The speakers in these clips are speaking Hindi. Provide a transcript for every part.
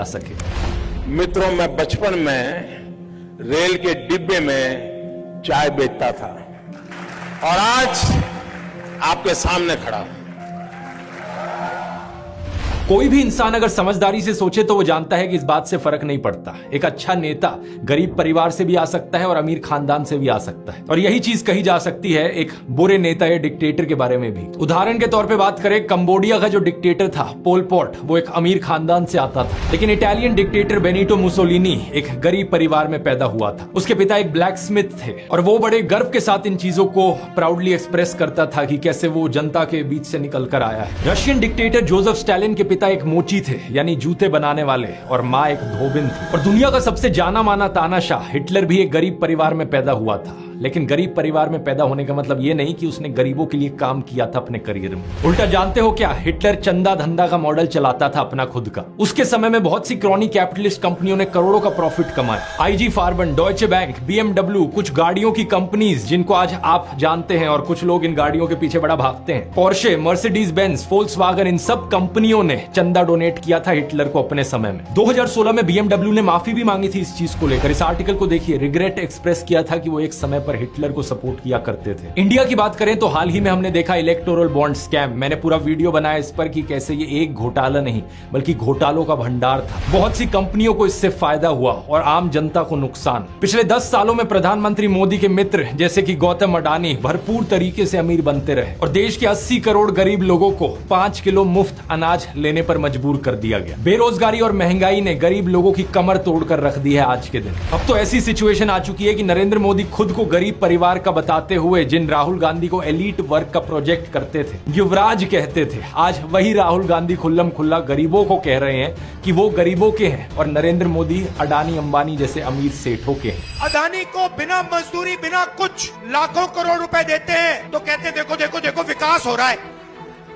सके। मित्रों, मैं बचपन में रेल के डिब्बे में चाय बेचता था और आज आपके सामने खड़ा हूं। कोई भी इंसान अगर समझदारी से सोचे तो वो जानता है कि इस बात से फर्क नहीं पड़ता। एक अच्छा नेता गरीब परिवार से भी आ सकता है और अमीर खानदान से भी आ सकता है, और यही चीज कही जा सकती है एक बुरे नेता या डिक्टेटर के बारे में भी। उदाहरण के तौर पे बात करें, कंबोडिया का जो डिक्टेटर था पोल पॉट, वो एक अमीर खानदान से आता था, लेकिन इटालियन डिक्टेटर बेनिटो मुसोलिनी एक गरीब परिवार में पैदा हुआ था। उसके पिता एक ब्लैक स्मिथ थे और वो बड़े गर्व के साथ इन चीजों को प्राउडली एक्सप्रेस करता था कि कैसे वो जनता के बीच से निकल कर आया है। रशियन डिक्टेटर जोसेफ स्टालिन के पिता एक मोची थे, यानी जूते बनाने वाले, और माँ एक धोबिन थी। और दुनिया का सबसे जाना माना तानाशाह हिटलर भी एक गरीब परिवार में पैदा हुआ था। लेकिन गरीब परिवार में पैदा होने का मतलब ये नहीं कि उसने गरीबों के लिए काम किया था अपने करियर में। उल्टा जानते हो क्या, हिटलर चंदा धंधा का मॉडल चलाता था अपना खुद का। उसके समय में बहुत सी क्रॉनी कैपिटलिस्ट कंपनियों ने करोड़ों का प्रॉफिट कमाया। IG फार्बन, डॉयचे बैंक, BMW, कुछ गाड़ियों की कंपनीज जिनको आज आप जानते हैं और कुछ लोग इन गाड़ियों के पीछे बड़ा भागते हैं, पोर्शे, मर्सिडीज बेंज, फोल्क्सवागन, इन सब कंपनियों ने चंदा डोनेट किया था हिटलर को अपने समय में। 2016 में BMW ने माफी भी मांगी थी इस चीज को लेकर। इस आर्टिकल को देखिए, रिग्रेट एक्सप्रेस किया था कि वो एक समय पर हिटलर को सपोर्ट किया करते थे। इंडिया की बात करें तो हाल ही में हमने देखा इलेक्टोरल बॉन्ड स्कैम। मैंने पूरा वीडियो बनाया इस पर कि कैसे ये एक घोटाला नहीं बल्कि घोटालों का भंडार था। बहुत सी कंपनियों को इससे फायदा हुआ और आम जनता को नुकसान। पिछले 10 सालों में प्रधानमंत्री मोदी के मित्र जैसे कि गौतम अडानी भरपूर तरीके से अमीर बनते रहे और देश के 80 करोड़ गरीब लोगों को 5 किलो मुफ्त अनाज लेने पर मजबूर कर दिया गया। बेरोजगारी और महंगाई ने गरीब लोगों की कमर तोड़कर रख दी है आज के दिन। अब तो ऐसी सिचुएशन आ चुकी है कि नरेंद्र मोदी खुद को गरीब परिवार का बताते हुए जिन राहुल गांधी को एलीट वर्क का प्रोजेक्ट करते थे, युवराज कहते थे, आज वही राहुल गांधी खुल्लम खुल्ला गरीबों को कह रहे हैं कि वो गरीबों के हैं और नरेंद्र मोदी अडानी अंबानी जैसे अमीर सेठों के हैं। अडानी को बिना मजदूरी बिना कुछ लाखों करोड़ रुपए देते हैं तो कहते देखो देखो देखो विकास हो रहा है।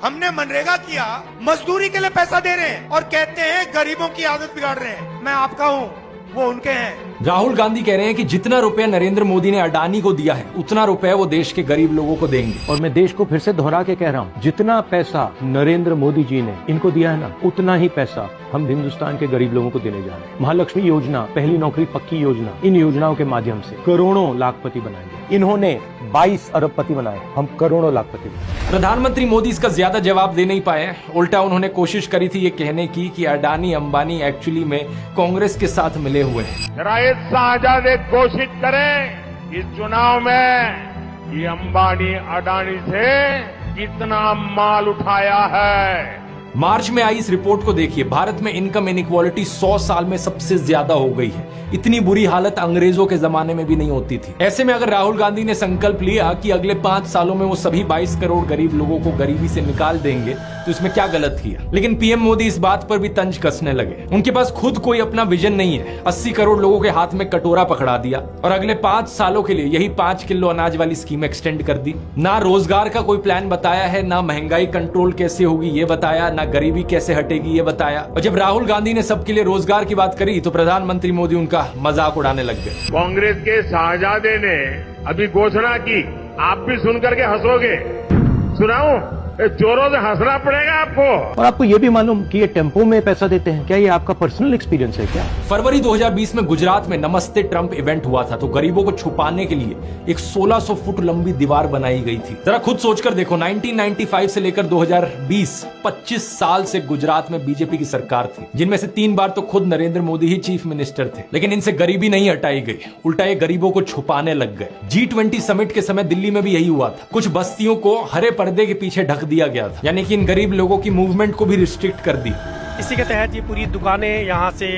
हमने मनरेगा किया, मजदूरी के लिए पैसा दे रहे हैं और कहते हैं गरीबों की आदत बिगाड़ रहे हैं। मैं आपका हूं, वो उनके हैं। राहुल गांधी कह रहे हैं कि जितना रुपया नरेंद्र मोदी ने अडानी को दिया है उतना रुपया वो देश के गरीब लोगों को देंगे। और मैं देश को फिर से दोहरा के कह रहा हूँ, जितना पैसा नरेंद्र मोदी जी ने इनको दिया है ना, उतना ही पैसा हम हिंदुस्तान के गरीब लोगों को देने जा रहे हैं। महालक्ष्मी योजना, पहली नौकरी पक्की योजना, इन योजनाओं के माध्यम से करोड़ों लाखपति बनाएंगे। इन्होंने 22 अरबपति बनाए, हम करोड़ों लाखपति बनाए। प्रधानमंत्री मोदी इसका ज्यादा जवाब दे नहीं पाए। उल्टा उन्होंने कोशिश करी थी ये कहने की कि अडानी अंबानी एक्चुअली में कांग्रेस के साथ मिले हुए हैं। जरा ये शाहजादे घोषित करें इस चुनाव में कि अंबानी अडानी से कितना माल उठाया है। मार्च में आई इस रिपोर्ट को देखिए, भारत में इनकम इनइक्वालिटी 100 साल में सबसे ज्यादा हो गई है। इतनी बुरी हालत अंग्रेजों के जमाने में भी नहीं होती थी। ऐसे में अगर राहुल गांधी ने संकल्प लिया कि अगले 5 सालों में वो सभी 22 करोड़ गरीब लोगों को गरीबी से निकाल देंगे तो इसमें क्या गलत किया। लेकिन पीएम मोदी इस बात पर भी तंज कसने लगे। उनके पास खुद कोई अपना विजन नहीं है। 80 करोड़ लोगों के हाथ में कटोरा पकड़ा दिया और अगले 5 सालों के लिए यही 5 किलो अनाज वाली स्कीम एक्सटेंड कर दी। ना रोजगार का कोई प्लान बताया है, ना महंगाई कंट्रोल कैसे होगी ये बताया, ना गरीबी कैसे हटेगी ये बताया। और जब राहुल गांधी ने सबके लिए रोजगार की बात करी तो प्रधानमंत्री मोदी उनका मजाक उड़ाने लग गए। कांग्रेस के शाहजादे ने अभी घोषणा की, आप भी सुनकर के हंसोगे। सुनाऊं? जोरों से हंसना पड़ेगा आपको। और आपको ये भी मालूम कि ये टेम्पो में पैसा देते हैं, क्या ये आपका पर्सनल एक्सपीरियंस है क्या? फरवरी 2020 में गुजरात में नमस्ते ट्रंप इवेंट हुआ था, तो गरीबों को छुपाने के लिए एक 1600 फुट लंबी दीवार बनाई गई थी। जरा खुद सोचकर देखो, 1995 से लेकर 2020 25 साल से गुजरात में बीजेपी की सरकार थी, जिनमें से 3 बार तो खुद नरेंद्र मोदी ही चीफ मिनिस्टर थे। लेकिन इनसे गरीबी नहीं हटाई गई, उल्टा ये गरीबों को छुपाने लग गए। G20 समिट के समय दिल्ली में भी यही हुआ था। कुछ बस्तियों को हरे पर्दे के पीछे ढक दिया गया था, यानी कि इन गरीब लोगों की मूवमेंट को भी रिस्ट्रिक्ट कर दी। इसी के तहत ये पूरी दुकानें यहाँ से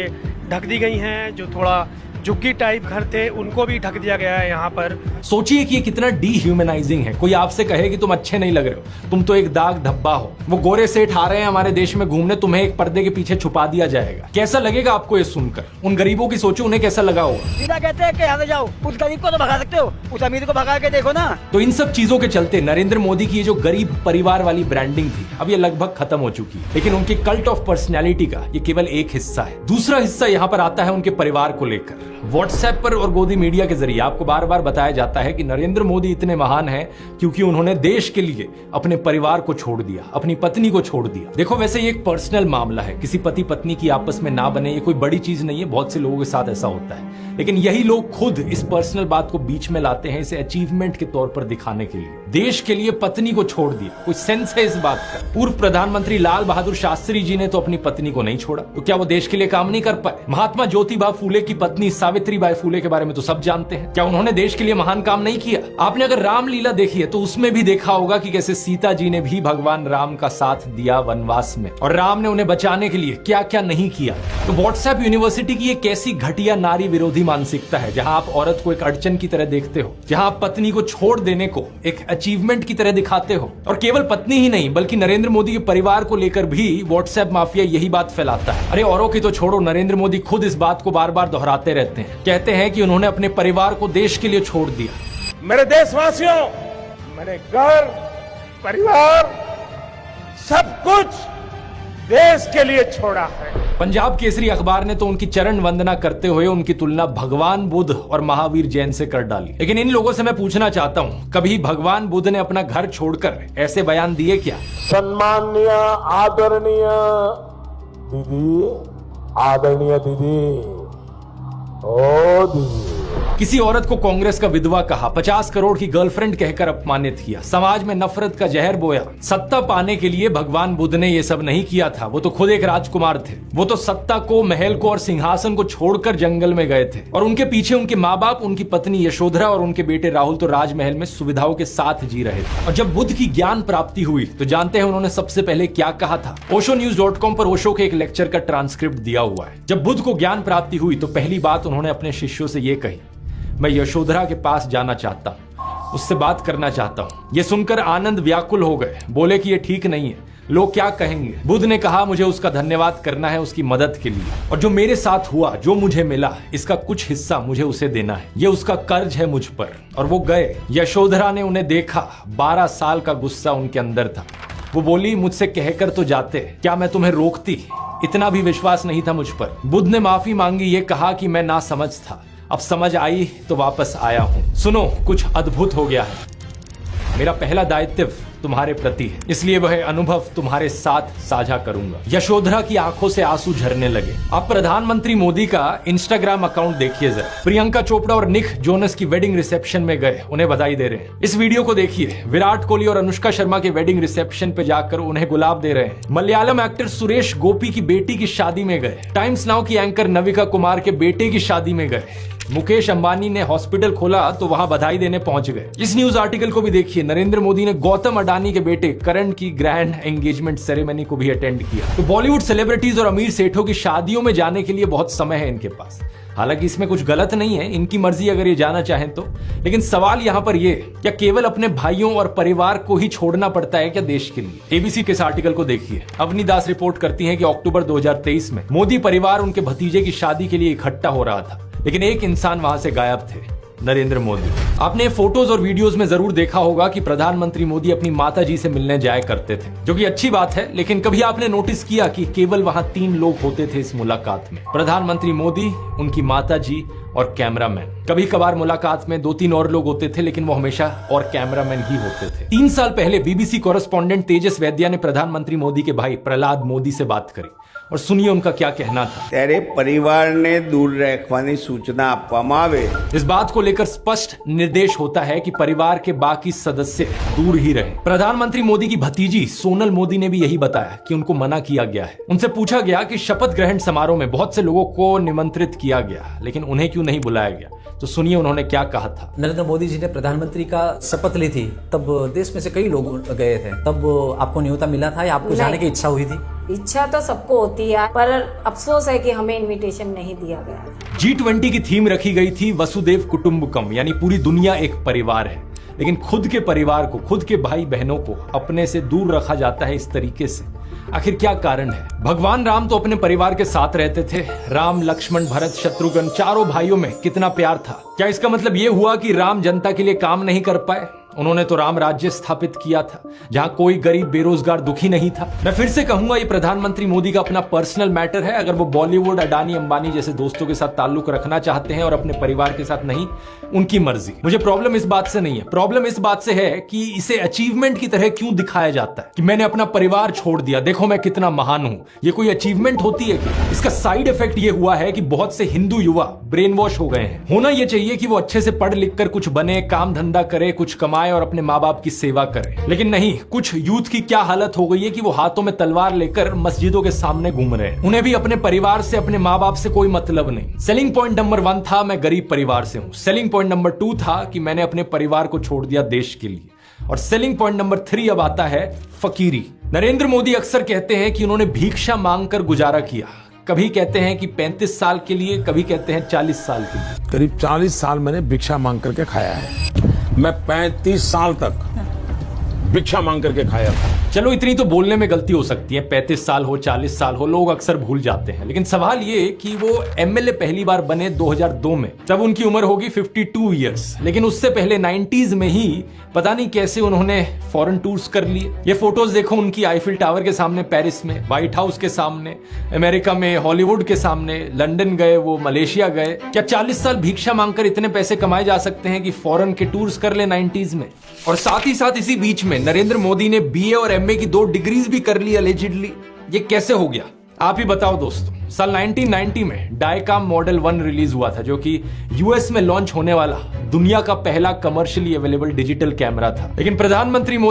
ढक दी गई हैं। जो थोड़ा झुग्गी टाइप घर थे उनको भी ढक दिया गया है यहाँ पर। सोचिए कि ये कितना डीह्यूमनाइजिंग है। कोई आपसे कहे कि तुम अच्छे नहीं लग रहे हो, तुम तो एक दाग धब्बा हो। वो गोरे सेठ आ रहे हैं हमारे देश में घूमने, तुम्हें एक पर्दे के पीछे छुपा दिया जाएगा। कैसा लगेगा आपको ये सुनकर? उन गरीबों की सोचो, उन्हें कैसा लगा होगा। सीधा कहते हैं कि यहाँ से जाओ, उस गरीब को तो भगा सकते हो, उस अमीर को भगा के देखो ना। तो इन सब चीजों के चलते नरेंद्र मोदी की ये जो गरीब परिवार वाली ब्रांडिंग थी, अब ये लगभग खत्म हो चुकी है। लेकिन उनकी कल्ट ऑफ पर्सनैलिटी का ये केवल एक हिस्सा है। दूसरा हिस्सा यहाँ पर आता है उनके परिवार को लेकर। व्हाट्सएप पर और गोदी मीडिया के जरिए आपको बार बार बताया जाता है कि नरेंद्र मोदी इतने महान हैं क्योंकि उन्होंने देश के लिए अपने परिवार को छोड़ दिया, अपनी पत्नी को छोड़ दिया। देखो वैसे ये एक पर्सनल मामला है, किसी पति पत्नी की आपस में ना बने ये कोई बड़ी चीज नहीं है, बहुत से लोगों के साथ ऐसा होता है, लेकिन यही लोग खुद इस पर्सनल बात को बीच में लाते हैं इसे अचीवमेंट के तौर पर दिखाने के लिए। देश के लिए पत्नी को छोड़ दिया, कोई सेंस है इस बात का? पूर्व प्रधानमंत्री लाल बहादुर शास्त्री जी ने तो अपनी पत्नी को नहीं छोड़ा, तो क्या वो देश के लिए काम नहीं कर पाए? महात्मा ज्योतिबा फूले की पत्नी सावित्रीबाई फूले के बारे में तो सब जानते हैं, क्या उन्होंने देश के लिए महान काम नहीं किया? आपने अगर रामलीला देखी है तो उसमें भी देखा होगा कि कैसे सीता जी ने भी भगवान राम का साथ दिया वनवास में, और राम ने उन्हें बचाने के लिए क्या क्या नहीं किया। तो व्हाट्सएप यूनिवर्सिटी की एक ऐसी घटिया नारी विरोधी मानसिकता है जहां आप औरत को एक अड़चन की तरह देखते हो, जहां आप पत्नी को छोड़ देने को एक अचीवमेंट की तरह दिखाते हो। और केवल पत्नी ही नहीं बल्कि नरेंद्र मोदी के परिवार को लेकर भी व्हाट्सएप माफिया यही बात फैलाता है। अरे औरों की तो छोड़ो, नरेंद्र मोदी खुद इस बात को बार बार दोहराते रहते हैं, कहते हैं कि उन्होंने अपने परिवार को देश के लिए छोड़ दिया। मेरे देशवासियों, मैंने घर, परिवार, सब कुछ देश के लिए छोड़ा है। पंजाब केसरी अखबार ने तो उनकी चरण वंदना करते हुए उनकी तुलना भगवान बुद्ध और महावीर जैन से कर डाली। लेकिन इन लोगों से मैं पूछना चाहता हूं, कभी भगवान बुद्ध ने अपना घर छोड़कर ऐसे बयान दिए क्या? सम्माननीय आदरणीय दीदी, आदरणीय दीदी, ओ दीदी। किसी औरत को कांग्रेस का विधवा कहा, 50 करोड़ की गर्लफ्रेंड कहकर अपमानित किया, समाज में नफरत का जहर बोया। सत्ता पाने के लिए भगवान बुद्ध ने ये सब नहीं किया था, वो तो खुद एक राजकुमार थे। वो तो सत्ता को, महल को और सिंहासन को छोड़कर जंगल में गए थे, और उनके पीछे उनके माँ बाप, उनकी पत्नी यशोधरा और उनके बेटे राहुल तो राजमहल में सुविधाओं के साथ जी रहे थे। और जब बुद्ध की ज्ञान प्राप्ति हुई तो जानते हैं उन्होंने सबसे पहले क्या कहा था? oshonews.com पर ओशो के एक लेक्चर का ट्रांसक्रिप्ट दिया हुआ है। जब बुद्ध को ज्ञान प्राप्ति हुई तो पहली बात उन्होंने अपने शिष्यों से ये कही, मैं यशोधरा के पास जाना चाहता हूं, उससे बात करना चाहता हूं। ये सुनकर आनंद व्याकुल हो गए, बोले कि ये ठीक नहीं है, लोग क्या कहेंगे? बुद्ध ने कहा, मुझे उसका धन्यवाद करना है उसकी मदद के लिए, और जो मेरे साथ हुआ, जो मुझे मिला, इसका कुछ हिस्सा मुझे उसे देना है, ये उसका कर्ज है मुझ पर। और वो गए। यशोधरा ने उन्हें देखा, 12 साल का गुस्सा उनके अंदर था। वो बोली, मुझसे कहकर तो जाते, क्या मैं तुम्हें रोकती? इतना भी विश्वास नहीं था मुझ पर। बुद्ध ने माफी मांगी, ये कहा कि मैं नासमझ था, अब समझ आई तो वापस आया हूं। सुनो, कुछ अद्भुत हो गया है। मेरा पहला दायित्व तुम्हारे प्रति है, इसलिए वह अनुभव तुम्हारे साथ साझा करूंगा। यशोधरा की आंखों से आंसू झरने लगे। आप प्रधानमंत्री मोदी का इंस्टाग्राम अकाउंट देखिए जरा। प्रियंका चोपड़ा और निक जोनस की वेडिंग रिसेप्शन में गए, उन्हें बधाई दे रहे हैं। इस वीडियो को देखिए, विराट कोहली और अनुष्का शर्मा के वेडिंग रिसेप्शन पे जाकर उन्हें गुलाब दे रहे हैं। मलयालम एक्टर सुरेश गोपी की बेटी की शादी में गए। टाइम्स नाउ की एंकर नविका कुमार के बेटे की शादी में गए। मुकेश अंबानी ने हॉस्पिटल खोला तो वहां बधाई देने पहुंच गए। इस न्यूज आर्टिकल को भी देखिए। नरेंद्र मोदी ने गौतम अडानी के बेटे करण की ग्रैंड एंगेजमेंट सेरेमनी को भी अटेंड किया। तो बॉलीवुड सेलिब्रिटीज और अमीर सेठों की शादियों में जाने के लिए बहुत समय है इनके पास। हालांकि इसमें कुछ गलत नहीं है, इनकी मर्जी अगर ये जाना चाहें तो। लेकिन सवाल यहाँ पर ये, क्या केवल अपने भाइयों और परिवार को ही छोड़ना पड़ता है क्या देश के लिए? एबीसी के इस आर्टिकल को देखिए। अवनी दास रिपोर्ट करती हैं कि अक्टूबर 2023 में मोदी परिवार उनके भतीजे की शादी के लिए इकट्ठा हो रहा था, लेकिन एक इंसान वहां से गायब थे, नरेंद्र मोदी। आपने फोटोज और वीडियोस में जरूर देखा होगा कि प्रधानमंत्री मोदी अपनी माता जी से मिलने जाया करते थे, जो कि अच्छी बात है। लेकिन कभी आपने नोटिस किया कि केवल वहां 3 लोग होते थे इस मुलाकात में? प्रधानमंत्री मोदी, उनकी माता जी और कैमरामैन। कभी कभार मुलाकात में 2-3 और लोग होते थे, लेकिन वो हमेशा और कैमरामैन ही होते थे। 3 साल पहले बीबीसी कॉरेस्पॉन्डेंट तेजस वैद्या ने प्रधानमंत्री मोदी के भाई प्रहलाद मोदी से बात करी, और सुनिए उनका क्या कहना था। तेरे परिवार ने दूर रखवानी सूचना आपवामां आवे। इस बात को लेकर स्पष्ट निर्देश होता है कि परिवार के बाकी सदस्य दूर ही रहे। प्रधानमंत्री मोदी की भतीजी सोनल मोदी ने भी यही बताया कि उनको मना किया गया है। उनसे पूछा गया कि शपथ ग्रहण समारोह में बहुत से लोगों को निमंत्रित किया गया, लेकिन उन्हें क्यों नहीं बुलाया गया? तो सुनिए उन्होंने क्या कहा था। नरेंद्र मोदी जी ने प्रधानमंत्री का शपथ ली थी, तब देश में से कई लोग गए थे, तब आपको न्योता मिला था या आपको जाने की इच्छा हुई थी? इच्छा तो सबको होती है, पर अफसोस है कि हमें इनविटेशन नहीं दिया गया। G20 की थीम रखी गई थी वसुदेव कुटुंबकम, यानी पूरी दुनिया एक परिवार है। लेकिन खुद के परिवार को, खुद के भाई बहनों को अपने से दूर रखा जाता है इस तरीके से। आखिर क्या कारण है? भगवान राम तो अपने परिवार के साथ रहते थे। राम, लक्ष्मण, भरत, शत्रुघ्न, चारों भाइयों में कितना प्यार था। क्या इसका मतलब ये हुआ कि राम जनता के लिए काम नहीं कर पाए? उन्होंने तो राम राज्य स्थापित किया था, जहां कोई गरीब बेरोजगार दुखी नहीं था। मैं फिर से कहूंगा, ये प्रधानमंत्री मोदी का अपना पर्सनल मैटर है। अगर वो बॉलीवुड, अडानी, अंबानी जैसे दोस्तों के साथ ताल्लुक रखना चाहते हैं और अपने परिवार के साथ नहीं, उनकी मर्जी। मुझे प्रॉब्लम इस बात से नहीं है, प्रॉब्लम इस बात से है कि इसे अचीवमेंट की तरह क्यों दिखाया जाता है कि मैंने अपना परिवार छोड़ दिया, देखो मैं कितना महान हूं। ये कोई अचीवमेंट होती है क्या? इसका साइड इफेक्ट ये हुआ है कि बहुत से हिंदू युवा ब्रेन वॉश हो गए हैं। होना ये चाहिए कि वो अच्छे से पढ़ लिख कर कुछ बने, काम धंधा करे, कुछ कमाए और अपने माँ बाप की सेवा करे। लेकिन नहीं, कुछ यूथ की क्या हालत हो गई है कि वो हाथों में तलवार लेकर मस्जिदों के सामने घूम रहे हैं। उन्हें भी अपने परिवार से, अपने माँ बाप से कोई मतलब नहीं। सेलिंग पॉइंट नंबर 1 था, मैं गरीब परिवार से हूं। सेलिंग पॉइंट नंबर 2 था कि मैंने अपने परिवार को छोड़ दिया देश के लिए। और सेलिंग पॉइंट नंबर 3 अब आता है फकीरी। नरेंद्र मोदी अक्सर कहते हैं कि उन्होंने भिक्षा मांगकर गुजारा किया। कभी कहते हैं कि 35 साल के लिए, कभी कहते हैं 40 साल के लिए। करीब 40 साल मैंने भिक्षा मांग करके खाया है। मैं 35 साल तक भिक्षा मांग करके खाया था। चलो, इतनी तो बोलने में गलती हो सकती है, 35 साल हो, 40 साल हो, लोग अक्सर भूल जाते हैं। लेकिन सवाल ये कि वो एमएलए पहली बार बने 2002 में, तब उनकी उम्र होगी 52 इयर्स। लेकिन उससे पहले 90s में ही पता नहीं कैसे उन्होंने फॉरेन टूर्स कर लिए। ये फोटोज देखो उनकी, आईफिल टावर के सामने पेरिस में, व्हाइट हाउस के सामने अमेरिका में, हॉलीवुड के सामने, लंदन गए, वो मलेशिया गए। क्या 40 साल भिक्षा मांगकर इतने पैसे कमाए जा सकते हैं कि फॉरेन के टूर्स कर ले 90s में? और साथ ही साथ इसी बीच में नरेंद्र मोदी ने बीए और एमए की 2 डिग्रीज भी कर ली अलेजिडली। ये कैसे हो गया, आप ही बताओ दोस्तों। साल 1990 में डायकाम मॉडल 1 रिलीज हुआ था, जो कि यूएस में लॉन्च होने वाला दुनिया का पहला कमर्शियली अवेलेबल डिजिटल कैमरा था। लेकिन प्रधानमंत्री मोदी